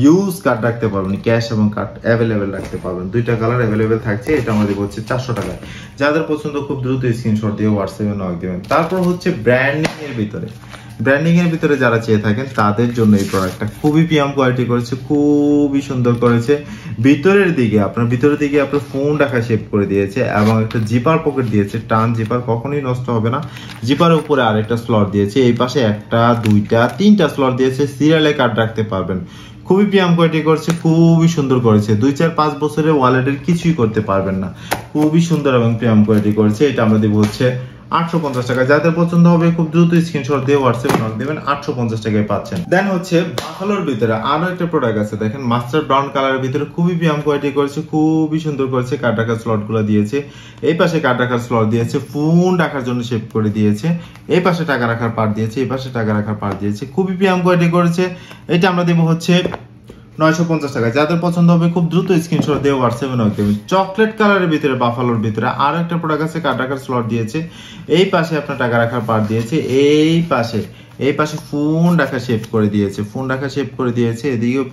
ইউজ কার্ড রাখতে পারবেন, ক্যাশ এবং কার্ড অ্যাভেলেবেল রাখতে পারবেন। দুইটা কালার অ্যাভেলেবেল থাকছে। এটা আমরা দেবো হচ্ছে 400 টাকায়। যাদের পছন্দ খুব দ্রুত স্ক্রিনশট দিয়ে হোয়াটসঅ্যাপে নক দেবেন। তারপর হচ্ছে ব্র্যান্ডিং এর ভিতরে যারা চেয়ে থাকেন তাদের জন্য এই প্রোডাক্টটা খুবই প্রিমিয়াম কোয়ালিটি করেছে, খুবই সুন্দর করেছে। ভিতরের দিকে আপনার ফোন রাখা শেপ করে দিয়েছে এবং একটা জিপার পকেট দিয়েছে, টান জিপার, কখনোই নষ্ট হবে না। জিপারের উপরে আরেকটা স্লট দিয়েছে, এই পাশে একটা, দুইটা, তিনটা স্লট দিয়েছে। সিরিয়ালে কার্ড রাখতে পারবেন, খুবই প্রিমিয়াম কোয়ালিটি করছে, খুবই সুন্দর করেছে। 2-4-5 বছরের ওয়ালেটের কিছুই করতে পারবেন না, খুবই সুন্দর এবং প্রিমিয়াম কোয়ালিটি করছে। এটা আমরা দিব হচ্ছে 850 টাকা। যাদের পছন্দ হবে খুব দ্রুত স্ক্রিনশট দিয়ে হোয়াটসঅ্যাপে নক দিবেন, 850 টাকায় পাচ্ছেন। দেন হচ্ছে বাফালোর ভিতরে আরো একটা প্রোডাক্ট আছে, দেখেন মাস্টার ব্রাউন কালারের ভিতরে খুবই প্রিমিয়াম কোয়ালিটি করেছে, খুবই সুন্দর করেছে। কার্ড রাখার স্লট গুলো দিয়েছে, এই পাশে কার্ড রাখার স্লট দিয়েছে, ফোন রাখার জন্য শেপ করে দিয়েছে, এই পাশে টাকা রাখার পার্ট দিয়েছে, এই পাশে টাকা রাখার পার্ট দিয়েছে, খুবই প্রিমিয়াম কোয়ালিটি করেছে। এটা আমরা দেবো হচ্ছে 950 টাকা। যাদের পছন্দ হবে খুব দ্রুত স্ক্রিনশট দিয়ে হোয়াটসঅ্যাপে নক দেবেন। চকলেট কালারের ভিতরে বাফালোর ভিতরে আরো একটা প্রোডাক্ট আছে, কার্ড রাখার স্লট দিয়েছে, এই পাশে আপনার টাকা রাখার পার্ট দিয়েছে, এই পাশে ফোন রাখা শেপ করে দিয়েছে, ফোন রাখা শেপ করে দিয়েছে, এদিকেও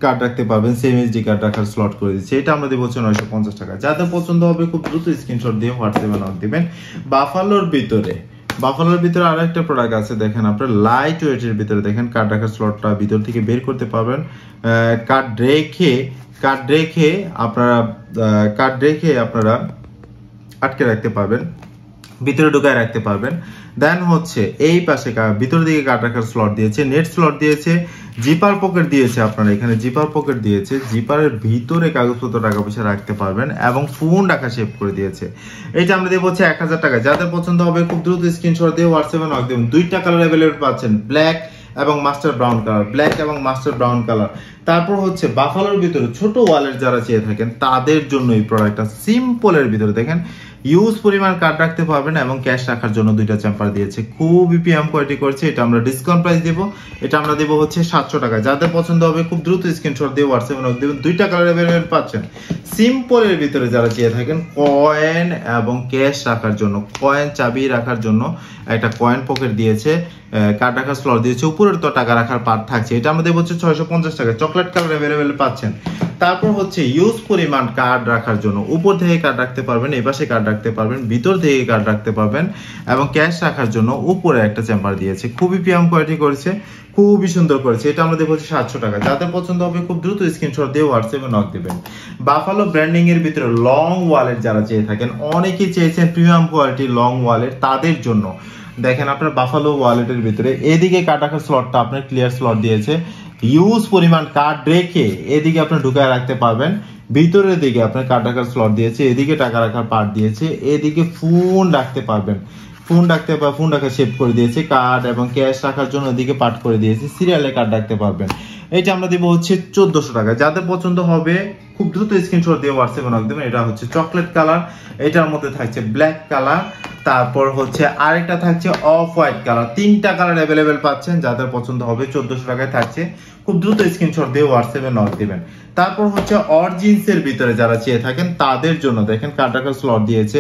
কার্ড রাখতে পারবেন, সেম এসডি কার্ড রাখার স্লট করে দিয়েছে। এটা আমরা দেবো হচ্ছে 950 টাকা। যাদের পছন্দ হবে খুব দ্রুত স্ক্রিনশট দিয়ে হোয়াটসঅ্যাপে নক দিবেন। বাফালোর ভিতরে আরো একটা প্রোডাক্ট আছে, দেখেন আপনার লাইট ওয়েটের ভিতরে দেখেন কার্ড রাখার স্লটটা ভিতর থেকে বের করতে পারবেন। কার্ড রেখে আপনারা আটকে রাখতে পারবেন, ভিতরে ঢুকায় রাখতে পারবেন। দেন হচ্ছে এই পাশে ভিতর দিকে কার্ড রাখার স্লট দিয়েছে, নেট স্লট দিয়েছে, জিপার পকেট দিয়েছে, আপনারা এখানে জিপার পকেট দিয়েছে, জিপারের ভিতরে কাগজপত্র টাকা পয়সা রাখতে পারবেন এবং ফোন রাখা শেপ করে দিয়েছে। এটা আমরা দেবো হচ্ছে 1000 টাকা। যাদের পছন্দ হবে খুব দ্রুত স্ক্রিনশট দিয়ে হোয়াটসঅ্যাপে নক দেবেন। 2টা কালার অ্যাভেলেবল পাচ্ছেন, ব্ল্যাক এবং মাস্টার ব্রাউন কালার। তারপর হচ্ছে বাফালোর ভিতরে ছোট ওয়ালেট যারা চেয়ে থাকেন তাদের জন্য এই প্রোডাক্টটা সিম্পলের ভিতরে দেখেন ইউজ পরিমাণ কার্ড রাখতে পারবেন এবং ক্যাশ রাখার জন্য 2টা চেম্বার দিয়েছে, খুবই প্রিমিয়াম কোয়ালিটি করছে। এটা আমরা ডিসকাউন্ট প্রাইস দেবো, এটা আমরা দেবো হচ্ছে 700 টাকা। যাদের পছন্দ হবে খুব দ্রুত স্ক্রিনশট দিয়ে হোয়াটসঅ্যাপে নক দেবেন। 2টা কালার অ্যাভেলেবল পাচ্ছেন। সিম্পলের ভিতরে যারা চেয়ে থাকেন কয়েন এবং ক্যাশ রাখার জন্য, কয়েন চাবি রাখার জন্য একটা কয়েন পকেট দিয়েছে, কার্ড রাখার স্লট দিয়েছে, উপরের তো টাকা রাখার পার্ট থাকছে। এটা আমরা দেবো হচ্ছে 650 টাকা। চকলেট কালার অ্যাভেলেবল পাচ্ছেন। তারপর হচ্ছে ইউজ পরিমাণ কার্ড রাখার জন্য উপর থেকে কার্ড রাখতে পারবেন, এই পাশে কার্ড রাখতে পারবেন, ভিতর থেকে কার্ড রাখতে পারবেন এবং ক্যাশ রাখার জন্য উপরে একটা চেম্বার দিয়েছে, খুবই প্রিমিয়াম কোয়ালিটি করেছে, খুবই সুন্দর করেছে। এটা আমরা দেবো হচ্ছে 700 টাকা। যাদের পছন্দ হবে খুব দ্রুত স্ক্রিনশট দিয়ে হোয়াটসঅ্যাপে নক দিবেন। বাফালো ব্র্যান্ডিং এর ভিতরে লং ওয়ালেট যারা চেয়ে থাকেন, অনেকেই চেয়েছেন প্রিমিয়াম কোয়ালিটি লং ওয়ালেট, তাদের জন্য দেখেন আপনার বাফালো ওয়ালেটের ভিতরে এদিকে কার্ড রাখার স্লটটা আপনার ক্লিয়ার স্লট দিয়েছে, ইউজ পরিমাণ কার্ড রেখে এদিকে আপনি ঢুকায় রাখতে পারবেন, ভিতরের দিকে আপনার কার্ড রাখার স্লট দিয়েছে, এদিকে টাকা রাখার পার্ট দিয়েছে, এদিকে ফোন রাখতে পারবেন, ফোন রাখা শেপ করে দিয়েছে, কার্ড এবং ক্যাশ রাখার জন্য এদিকে পার্ট করে দিয়েছে, সিরিয়ালে কার্ড রাখতে পারবেন। এটা আমরা দিব হচ্ছে 1400 টাকা। যাদের পছন্দ হবে খুব দ্রুত স্ক্রিনশট দিয়ে হোয়াটসঅ্যাপে নক দেবেন। এটা হচ্ছে চকলেট কালার, এটার মধ্যে থাকছে ব্ল্যাক কালার, তারপর হচ্ছে আরেকটা থাকছে অফ হোয়াইট কালার। 3টা কালার অ্যাভেলেবেল পাচ্ছেন। যাদের পছন্দ হবে 1400 টাকায় থাকছে, খুব দ্রুত স্ক্রিনশট দিয়ে হোয়াটসঅ্যাপে নক দিবেন। তারপর হচ্ছে অরিজিনসের ভিতরে যারা চেয়ে থাকেন তাদের জন্য দেখেন কার্ড রাখার স্লট দিয়েছে,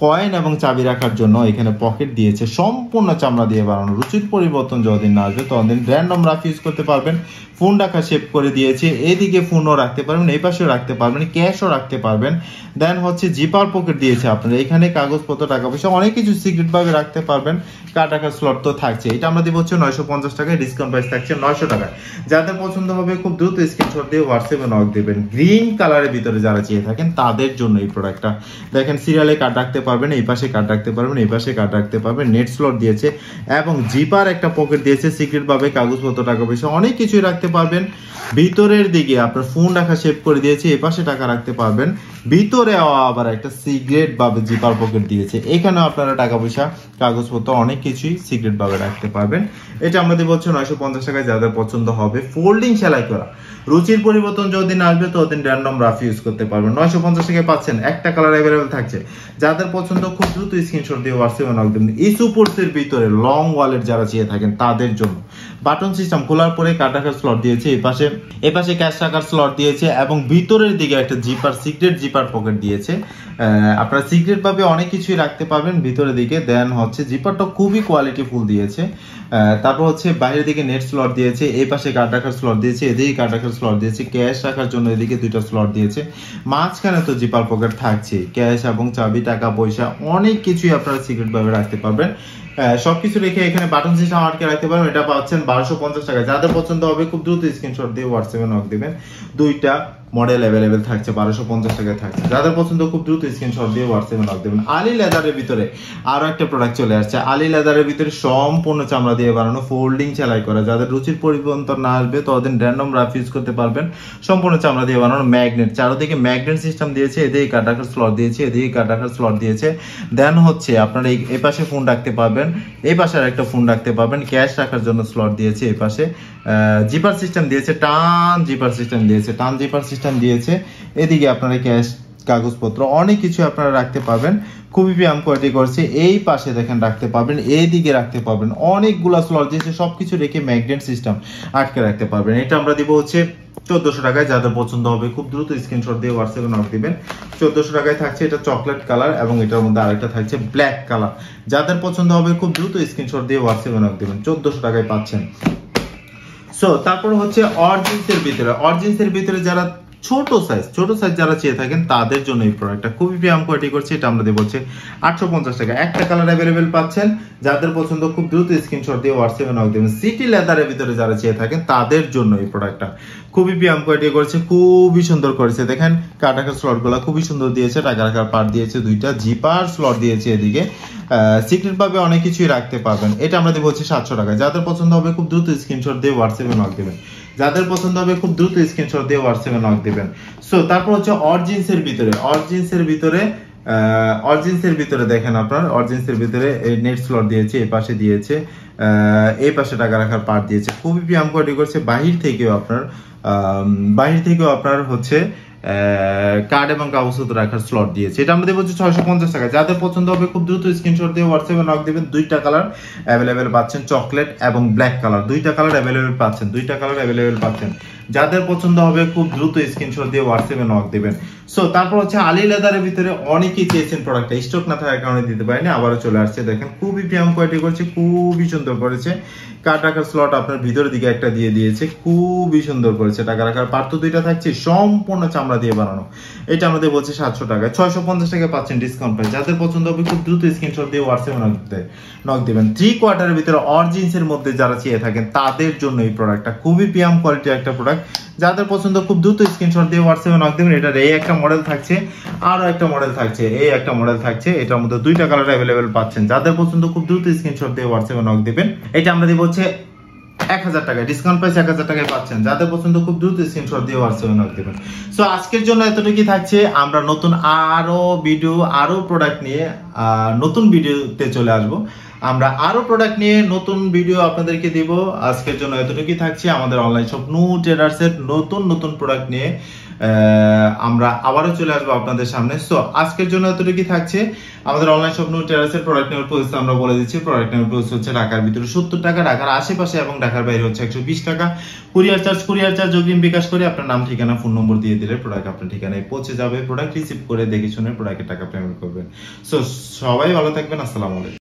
কয়েন এবং চাবি রাখার জন্য এখানে পকেট দিয়েছে, সম্পূর্ণ চামড়া দিয়ে বানানো। রুচির পরিবর্তন যতদিন না আসবে ততদিন র্যান্ডম রাফ ইউজ করতে পারবেন। ফোন রাখা শেপ করে দিয়েছে, এদিকে ফোনও রাখতে পারবেন, এই পাশেও রাখতে পারবেন, ক্যাশও রাখতে পারবেন। দেন হচ্ছে জিপার পকেট দিয়েছে আপনারা, এখানে কাগজপত্র টাকা পয়সা অনেক কিছু সিক্রেট ভাবে রাখতে পারবেন। কার্ড রাখার স্লট তো থাকছে। এটা আমরা দিব হচ্ছে 950 টাকায়, ডিসকাউন্ট প্রাইস থাকছে 900 টাকায়। যাদের পছন্দ হবে খুব দ্রুত স্ক্রিনশট দিয়ে হোয়াটসঅ্যাপে নক দিবেন। গ্রিন কালারের ভিতরে যারা চেয়ে থাকেন তাদের জন্য এই প্রোডাক্টটা দেখেন, সিরিয়ালে কার্ড রাখতে পারবেন, এই পাশে কার্ড রাখতে পারবেন, এই পাশে কার্ড রাখতে পারবেন, নেট স্লট দিয়েছে এবং জিপার একটা পকেট দিয়েছে, সিক্রেট ভাবে কাগজপত্র টাকা পয়সা অনেক কিছুই রাখতে পারবেন। ভিতরের দিকে আপনার ফোন রাখা শেপ করে দিয়েছে, এই পাশে টাকা রাখতে পারবেন, ভিতরে আবার একটা সিক্রেট ভাবে জিপার পকেট দিয়েছে, এখানেও আপনারা টাকা পয়সা কাগজপত্র অনেক কিছুই সিক্রেট ভাবে রাখতে পারবেন। এটা আমরা দেবো হচ্ছে 950 টাকায়। যাদের পছন্দ হবে ফোল্ডিং সেলাই করা, রুচির পরিবর্তন যতদিন আসবে ততদিন র্যান্ডম রাফ ইউজ করতে পারবেন। 950 টাকায় পাচ্ছেন, একটা কালার অ্যাভেলেবল থাকছে। যাদের পছন্দ খুব দ্রুত স্ক্রিনশট দিয়ে হোয়াটসঅ্যাপে নক দিন। ইস্যুপোর্টসের ভিতরে লং ওয়ালেট যারা চেয়ে থাকেন তাদের জন্য বাটন সিস্টেম, খোলার পরে কার্ড রাখার স্লট দিয়েছে, এই পাশে ক্যাশ রাখার স্লট দিয়েছে এবং ভিতরের দিকে একটা জিপার, সিক্রেট জিপার পকেট দিয়েছে। আপনারা সিক্রেট ভাবে অনেক কিছুই রাখতে পারবেন ভিতরের দিকে। দেন হচ্ছে জিপারটা খুবই কোয়ালিটি ফুল দিয়েছে। তারপর হচ্ছে বাইরের দিকে নেট স্লট দিয়েছে, এই পাশে কার্ড রাখার স্লট দিয়েছে, এদিকে কার্ড রাখার স্লট দিয়েছে, ক্যাশ রাখার জন্য এদিকে 2টা স্লট দিয়েছে। মাঝখানে তো জিপার পকেট থাকছে, ক্যাশ এবং চাবি, টাকা পয়সা অনেক কিছুই আপনারা সিক্রেট ভাবে রাখতে পারবেন। সবকিছু রেখে এখানে বাটন সিস্টেম আটকে রাখতে পারবেন। এটা পাচ্ছেন 1250 টাকা। যাদের পছন্দ হবে খুব দ্রুত স্ক্রিনশট দিয়ে হোয়াটসঅ্যাপে নক দিবেন। 2টা মডেল অ্যাভেলেবেল থাকছে, 1250 টাকায় থাকছে। যাদের পছন্দ খুব দ্রুত স্ক্রিনশট দিয়ে হোয়াটসঅ্যাপে নক দেবেন। আলী লেদারের ভিতরে আরো একটা প্রোডাক্ট চলে আসছে। আলী লেদারের ভিতরে সম্পূর্ণ চামড়া দিয়ে বানানো, ফোল্ডিং সেলাই করা। যাদের রুচির পরিবর্তন না আসবে ততদিন র্যান্ডম রাফ ইউজ করতে পারবেন। সম্পূর্ণ চামড়া দিয়ে বানানো, ম্যাগনেট, চারদিকে ম্যাগনেট সিস্টেম দিয়েছে, এদিকে কাট রাখার স্লট দিয়েছে, এদিকে কাট রাখার স্লট দিয়েছে। দেন হচ্ছে আপনারা এই পাশে ফোন রাখতে পারবেন, এই পাশে একটা ফোন রাখতে পারবেন, ক্যাশ রাখার জন্য স্লট দিয়েছে। এই পাশে জিপার সিস্টেম দিয়েছে, টান জিপার সিস্টেম দিয়েছে, টান জিপার সিস্টেম দিয়েছে। এদিকে আপনারা ক্যাশ, কাগজপত্র, অনেক কিছু আপনারা রাখতে পারবেন। খুবই প্রিমিয়াম কোয়ালিটি করছে। এই পাশে দেখেন রাখতে পারবেন, এইদিকে রাখতে পারবেন, অনেকগুলা স্লট দিয়েছে। সবকিছু রেখে ম্যাগনেট সিস্টেম আটকে রাখতে পারবেন। এটা আমরা দিব হচ্ছে 1400 টাকায়। যাদের পছন্দ হবে খুব দ্রুত স্ক্রিনশট দিয়ে হোয়াটসঅ্যাপে নক দিবেন। 1400 টাকায় থাকছে এটা চকলেট কালার এবং এটার মধ্যে আরেকটা থাকছে ব্ল্যাক কালার। যাদের পছন্দ হবে খুব দ্রুত স্ক্রিনশট দিয়ে হোয়াটসঅ্যাপে নক দিবেন। 1400 টাকায় পাচ্ছেন। সো তারপর হচ্ছে অরিজিনসের ভিতরে যারা ছোট সাইজ যারা চেয়ে থাকেন তাদের জন্য এই প্রোডাক্টটা খুবই প্রিমিয়াম কোয়ালিটি করছে। এটা আমরা দেবো হচ্ছে 850 টাকা। একটা কালার অ্যাভেলেবেল পাচ্ছেন। যাদের পছন্দ খুব দ্রুত স্ক্রিনশট দিয়ে হোয়াটসঅ্যাপে নক দেবেন। সিটি লেদারের ভিতরে যারা চেয়ে থাকেন তাদের জন্য এই প্রোডাক্টটা খুবই প্রিমিয়াম কোয়ালিটি করছে, খুবই সুন্দর করেছে। দেখেন কাট রাখার স্লট গুলা খুবই সুন্দর দিয়েছে, টাকা রাখার পার্ট দিয়েছে, দুইটা জিপার স্লট দিয়েছে। এদিকে সিক্রেট ভাবে অনেক কিছুই রাখতে পারবেন। এটা আমরা দেবো হচ্ছে 700 টাকা। যাদের পছন্দ হবে খুব দ্রুত স্ক্রিনশট দিয়ে হোয়াটসঅ্যাপে নক দেবেন। যাদের পছন্দ হবে খুব দ্রুত স্ক্রিনশট দিয়ে হোয়াটসঅ্যাপে নক দিবেন। সো তারপর হচ্ছে অরিজিনসের ভিতরে দেখেন আপনার অরিজিনসের ভিতরে নেট স্লট দিয়েছে, এই পাশে দিয়েছে, এই পাশে টাকা রাখার পার্ট দিয়েছে। খুবই প্রিমিয়াম কোয়ালিটি করছে। বাহির থেকেও আপনার হচ্ছে কার্ড এবং কাগজপত্র রাখার স্লট দিয়েছে। এটা আমরা দেবো 650 টাকা। যাদের পছন্দ হবে খুব দ্রুত স্ক্রিনশট দিয়ে হোয়াটসঅ্যাপে নক দিবেন। দুইটা কালার অ্যাভেলেবেল পাচ্ছেন, চকলেট এবং ব্ল্যাক কালার। দুইটা কালার অ্যাভেলেবেল পাচ্ছেন। যাদের পছন্দ হবে খুব দ্রুত স্ক্রিনশট দিয়ে হোয়াটসঅ্যাপে নক দিবেন। সো তারপর হচ্ছে আলী লেদারের ভিতরে অনেকেই চেয়েছেন প্রোডাক্টটা, স্টক না থাকার কারণে দিতে পারিনি, আবারও চলে আসছে। দেখেন খুবই প্রিমিয়াম কোয়ালিটি করছে, খুবই সুন্দর করেছে। কার্ড রাখার স্লট আপনার ভিতরের দিকে একটা দিয়ে দিয়েছে, খুবই সুন্দর করেছে। টাকা রাখার পার্ট তো দুইটা থাকছে, সম্পূর্ণ চামড়া দিয়ে বানানো। এটা আমাদের বলছে 700 টাকায়। 650 টাকা পাচ্ছেন ডিসকাউন্ট প্রাইস। যাদের পছন্দ হবে খুব দ্রুত স্ক্রিনশট দিয়ে হোয়াটসঅ্যাপে নক দিবেন। 3 কোয়ার্টারের ভিতরে অরিজিনসের মধ্যে যারা চেয়ে থাকেন তাদের জন্য এই প্রোডাক্টটা খুবই প্রিমিয়াম কোয়ালিটির একটা প্রোডাক্ট। যাদের পছন্দ খুব দ্রুত স্ক্রিনশট দিয়ে হোয়াটসঅ্যাপে নক দিবেন। এটার এই একটা মডেল থাকছে, আরো একটা মডেল থাকছে, এই একটা মডেল থাকছে। এটার মধ্যে দুইটা কালার অ্যাভেলেবেল পাচ্ছেন। যাদের পছন্দ খুব দ্রুত স্ক্রিনশট দিয়ে হোয়াটসঅ্যাপে নক দিবেন। এটা আমরা দিব হচ্ছে 1000 টাকা, ডিসকাউন্ট প্রাইস 1000 টাকায় পাচ্ছেন। যাদের পছন্দ খুব দ্রুত স্ক্রিনশট দিয়ে হোয়াটসঅ্যাপে নক দিবেন। সো আজকের জন্য এতটুকুই থাকছে। আমরা নতুন আরো প্রোডাক্ট নিয়ে নতুন ভিডিওতে চলে আসবো। আমরা আরো প্রোডাক্ট নিয়ে নতুন ভিডিও আপনাদেরকে দিব। আজকের জন্য এতটুকুই থাকছে। আমাদের অনলাইন শপ নু ট্রেডার্স এর নতুন প্রোডাক্ট নিয়ে আমরা আবারও চলে আসবো আপনাদের সামনে। সো আজকের জন্য এতটুকুই থাকছে। আমাদের অনলাইন শপ নু ট্রেডার্স এর প্রোডাক্ট নেওয়ার প্রাইস আমরা বলে দিচ্ছি। প্রোডাক্ট নেওয়ার প্রাইস হচ্ছে ঢাকার ভিতরে 70 টাকা, ঢাকার আশেপাশে এবং ঢাকার বাইরে হচ্ছে 120 টাকা। কুরিয়ার চার্জ অগ্রিম বিকাশ করে আপনার নাম, ঠিকানা, ফোন নম্বর দিয়ে দিলে প্রোডাক্ট আপনার ঠিকানায় পৌঁছে যাবে। প্রোডাক্ট রিসিভ করে দেখে শুনে প্রোডাক্টের টাকা পেমেন্ট করবেন। সো সবাই ভালো থাকবেন। আসসালামু আলাইকুম।